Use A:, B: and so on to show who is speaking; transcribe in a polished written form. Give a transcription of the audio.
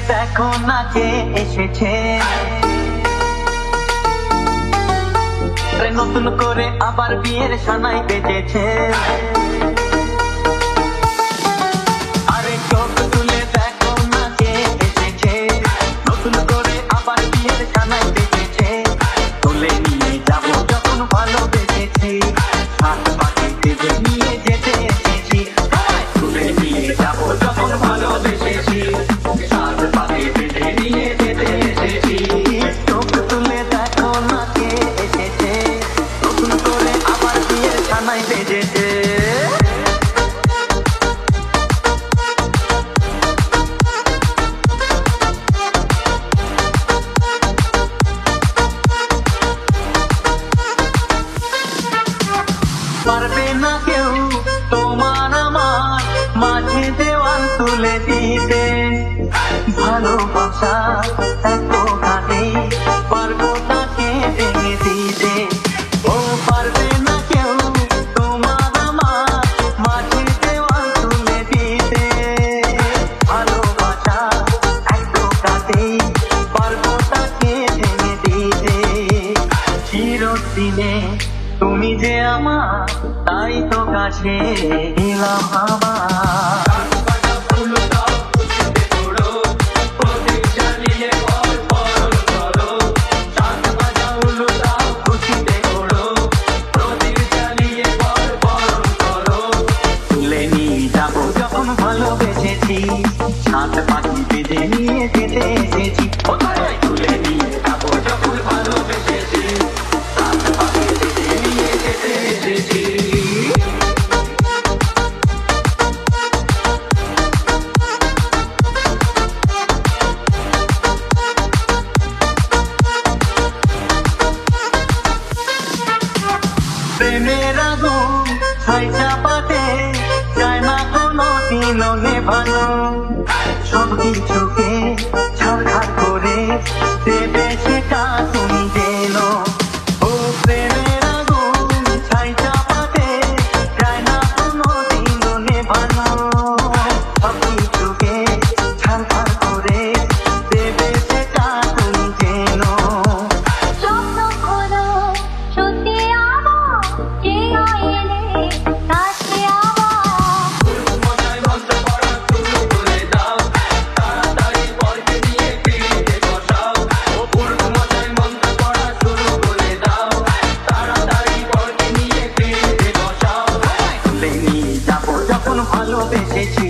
A: দেখো না কে এসেছে, নতুন করে আবার বিয়ের সানাই বেজেছে। আরে চোখ তুলে দেখো না কে এসেছে, নতুন করে আবার বিয়ের সানাই বেজেছে। তুলে নিয়ে যাবো যখন ভালোবেসেছি, সাত পাখি বেঁধে নিয়ে যেতে এসেছি। তুলে নিয়ে যাবো যখন ভালোবেসেছি, সাত পাখি বেঁধে নিয়ে যেতে এসেছি। চোখ তুলে দেখো না কে এসেছে, নতুন করে আবার বিয়ের সানাই বেজেছে। পারবে না কেউ তোমার আমার মাঝে দেওয়াল তুলে দিতে, ভালোবাসা এত ঘাটে পারবো তাকে ভেঙে দিতে। ও পারবে না কেউ তোমার আমার মাঝে দেওয়াল তুলে দিতে, ভালোবাসা এত ঘাটে পারবো তাকে ভেঙে দিতে। চিরদিনে তুমি যে আমার, তাই তো কাছে এলাম আমার। তুলে নিয়ে যাবো যখন ভালোবেসেছি, সাত পাখি বেঁধে নিয়ে যেতে এসেছি। তুলে নিয়ে যাবো যখন ভালোবেসেছি, সাত পাখি বেঁধে নিয়ে যেতে এসেছি। প্রেমের আগুন ছাই চাপাতে যায় না কোনো দিনও নেভানো, সব কিছুকে ছাড়খাড় করে দেবে সেটা তুমি যেন। ও প্রেমের আগুন ছাই চাপাতে যায় না কোনো দিনও নেভানো, সব কিছুকে ছাড়খাড় করে দেবে সেটা তুমি যেন।
B: স্বপ্ন খোলো সত্যি আমার, যে এলে কাছে আমার।
A: তুলে নিয়ে যাবো যখন ভালোবেসেছি,